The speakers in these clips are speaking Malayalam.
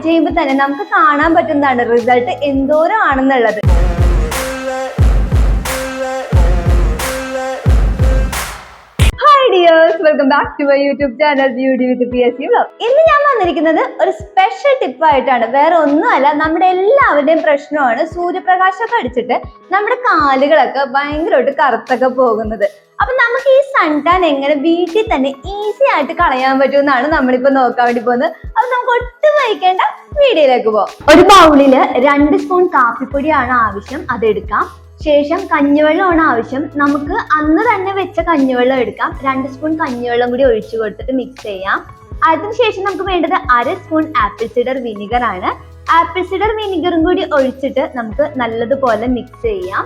ചെയ്യുമ്പോൾ തന്നെ നമുക്ക് കാണാൻ പറ്റുന്നതാണ് റിസൾട്ട് എന്തോരം ആണെന്നുള്ളത്. Welcome back to my YouTube channel beauty with PSC vlog. ഇന്ന് ഞാൻ വന്നിരിക്കുന്നത് ഒരു സ്പെഷ്യൽ ടിപ്പായിട്ടാണ്. വേറെ ഒന്നുമല്ല, നമ്മുടെ എല്ലാവരുടെയും പ്രശ്നമാണ് സൂര്യപ്രകാശമൊക്കെ അടിച്ചിട്ട് നമ്മുടെ കാലുകളൊക്കെ ഭയങ്കരമായിട്ട് കറുത്തൊക്കെ പോകുന്നത്. അപ്പൊ നമുക്ക് ഈ സൺ ടാൻ എങ്ങനെ വീട്ടിൽ തന്നെ ഈസി ആയിട്ട് കളയാൻ പറ്റുമെന്നാണ് നമ്മളിപ്പോ നോക്കാൻ വേണ്ടി പോകുന്നത്. അപ്പൊ നമുക്ക് ഒട്ടും വൈകേണ്ട വീഡിയോയിലേക്ക് പോകാം. ഒരു ബൗളില് 2 സ്പൂൺ കാപ്പിപ്പൊടിയാണ് ആവശ്യം, അതെടുക്കാം. ശേഷം കഞ്ഞിവെള്ളമാണ് ആവശ്യം. നമുക്ക് അന്ന് തന്നെ വെച്ച കഞ്ഞിവെള്ളം എടുക്കാം. 2 സ്പൂൺ കഞ്ഞിവെള്ളം കൂടി ഒഴിച്ചു കൊടുത്തിട്ട് മിക്സ് ചെയ്യാം. അതിനുശേഷം നമുക്ക് വേണ്ടത് 1/2 സ്പൂൺ ആപ്പിൾ സിഡർ വിനിഗർ ആണ്. ആപ്പിൾ സിഡർ വിനിഗറും കൂടി ഒഴിച്ചിട്ട് നമുക്ക് നല്ലതുപോലെ മിക്സ് ചെയ്യാം.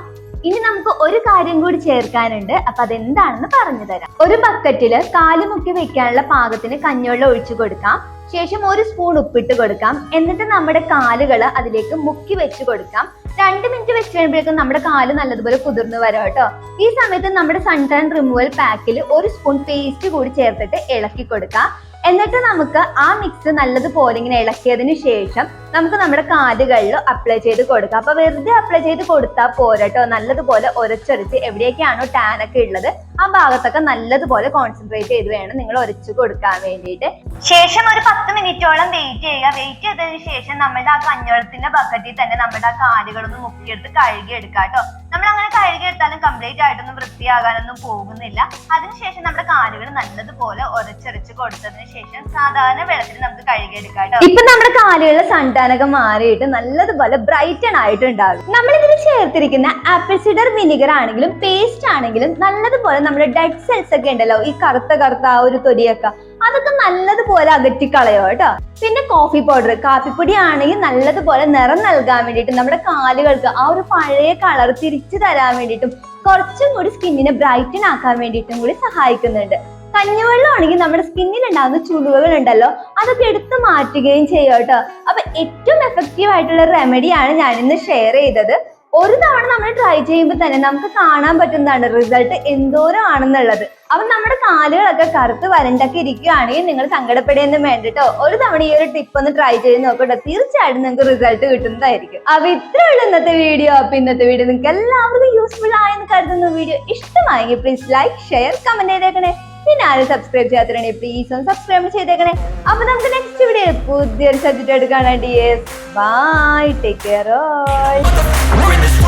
ഇനി നമുക്ക് ഒരു കാര്യം കൂടി ചേർക്കാനുണ്ട്. അപ്പൊ അതെന്താണെന്ന് പറഞ്ഞു തരാം. ഒരു ബക്കറ്റില് കാല് മുക്കി വെക്കാനുള്ള പാകത്തിന് കഞ്ഞിവെള്ളം ഒഴിച്ചു കൊടുക്കാം. ശേഷം 1 സ്പൂൺ ഉപ്പിട്ട് കൊടുക്കാം. എന്നിട്ട് നമ്മുടെ കാലുകൾ അതിലേക്ക് മുക്കി വെച്ച് കൊടുക്കാം. 2 മിനിറ്റ് വെച്ച് കഴിയുമ്പോഴേക്കും നമ്മുടെ കാല് നല്ലതുപോലെ കുതിർന്ന് വരാം കേട്ടോ. ഈ സമയത്ത് നമ്മുടെ സൺ ടാൻ റിമൂവൽ പാക്കിൽ 1 സ്പൂൺ പേസ്റ്റ് കൂടി ചേർത്തിട്ട് ഇളക്കി കൊടുക്കാം. എന്നിട്ട് നമുക്ക് ആ മിക്സ് നല്ലതുപോലെ ഇങ്ങനെ ഇളക്കിയതിന് ശേഷം നമുക്ക് നമ്മുടെ കാലുകളിൽ അപ്ലൈ ചെയ്ത് കൊടുക്കാം. അപ്പൊ വെറുതെ അപ്ലൈ ചെയ്ത് കൊടുത്താൽ പോരട്ടോ, നല്ലതുപോലെ ഉരച്ചൊരച്ച് എവിടെയൊക്കെയാണോ ടാൻ ഒക്കെ ഉള്ളത് ആ ഭാഗത്തൊക്കെ നല്ലതുപോലെ കോൺസെൻട്രേറ്റ് ചെയ്ത് വേണം നിങ്ങൾ ഉരച്ചു കൊടുക്കാൻ വേണ്ടിയിട്ട്. ശേഷം ഒരു 10 മിനിറ്റോളം വെയിറ്റ് ചെയ്യുക. വെയിറ്റ് ചെയ്തതിന് ശേഷം നമ്മുടെ ആ കഞ്ഞിവെള്ളത്തിന്റെ ബക്കറ്റിൽ തന്നെ നമ്മുടെ ആ കാലുകളൊന്ന് മുക്കിയെടുത്ത് കഴുകി എടുക്കാം കേട്ടോ. നമ്മൾ അങ്ങനെ കഴുകിയെടുത്താലും കംപ്ലീറ്റ് ആയിട്ടൊന്നും വൃത്തിയാകാനൊന്നും പോകുന്നില്ല. അതിനുശേഷം നമ്മുടെ കാലുകൾ നല്ലതുപോലെ ഉരച്ചൊരച്ച് കൊടുത്തതിന് ശേഷം സാധാരണ വെള്ളത്തിൽ നമുക്ക് കഴുകിയെടുക്കാം കേട്ടോ. ഇപ്പൊ നമ്മുടെ കാലുകളിലെ സൺടാനൊക്കെ മാറിയിട്ട് നല്ലതുപോലെ ബ്രൈറ്റൺ ആയിട്ടുണ്ടാകും. നമ്മൾ ഇതിൽ ചേർത്തിരിക്കുന്ന ആപ്പിൾ സിഡർ വിനിഗർ ആണെങ്കിലും പേസ്റ്റ് ആണെങ്കിലും നല്ലതുപോലെ നമ്മുടെ ഡെഡ് സെൽസ് ഒക്കെ ഉണ്ടല്ലോ, ഈ കറുത്ത ആ ഒരു തൊലിയൊക്കെ, അതൊക്കെ നല്ലതുപോലെ അകറ്റിക്കളയോ കേട്ടോ. പിന്നെ കോഫി പൗഡർ, കാപ്പിപ്പൊടി ആണെങ്കിൽ നല്ലതുപോലെ നിറം നൽകാൻ വേണ്ടിയിട്ട് നമ്മുടെ കാലുകൾക്ക് ആ ഒരു പഴയ കളർ തിരിച്ചു തരാൻ വേണ്ടിയിട്ടും കുറച്ചും കൂടി സ്കിന്നിനെ ബ്രൈറ്റൻ ആക്കാൻ വേണ്ടിയിട്ടും കൂടി സഹായിക്കുന്നുണ്ട്. കഞ്ഞിവെള്ളം ആണെങ്കിൽ നമ്മുടെ സ്കിന്നിൽ ഉണ്ടാകുന്ന ചുളിവുകൾ ഉണ്ടല്ലോ, അതൊക്കെ എടുത്തു മാറ്റുകയും ചെയ്യും കേട്ടോ. അപ്പൊ ഏറ്റവും എഫക്റ്റീവ് ആയിട്ടുള്ള റെമഡിയാണ് ഞാൻ ഇന്ന് ഷെയർ ചെയ്തത്. ഒരു തവണ നമ്മൾ ട്രൈ ചെയ്യുമ്പോൾ തന്നെ നമുക്ക് കാണാൻ പറ്റുന്നതാണ് റിസൾട്ട് എന്തോരം ആണെന്നുള്ളത്. അപ്പൊ നമ്മുടെ കാലുകളൊക്കെ കറുത്ത് വരണ്ടൊക്കെ ഇരിക്കുകയാണെങ്കിൽ നിങ്ങൾ സങ്കടപ്പെടുകയൊന്നും വേണ്ടിട്ടോ, ഒരു തവണ ഈ ഒരു ടിപ്പ് ഒന്ന് ട്രൈ ചെയ്ത് നോക്കട്ടോ, തീർച്ചയായിട്ടും നിങ്ങൾക്ക് റിസൾട്ട് കിട്ടുന്നതായിരിക്കും. അപ്പൊ ഇത്രയുള്ള ഇന്നത്തെ വീഡിയോ. അപ്പൊ ഇന്നത്തെ വീഡിയോ നിങ്ങൾക്ക് എല്ലാവർക്കും യൂസ്ഫുൾ ആയെന്ന് കരുതുന്ന വീഡിയോ ഇഷ്ടമായെങ്കിൽ പ്ലീസ് ലൈക്ക്, ഷെയർ, കമന്റ് ചെയ്തേക്കണേ. പിന്നെ ആരും സബ്സ്ക്രൈബ് ചെയ്യാത്തവരാണെങ്കിൽ പ്ലീസ് ഒന്ന് സബ്സ്ക്രൈബ് ചെയ്തേക്കണേ. അപ്പൊ നമുക്ക് നെക്സ്റ്റ് വീഡിയോയിൽ പുതിയൊരു സബ്ജക്റ്റ് ആയിട്ട് കാണാം. Bye, take care all.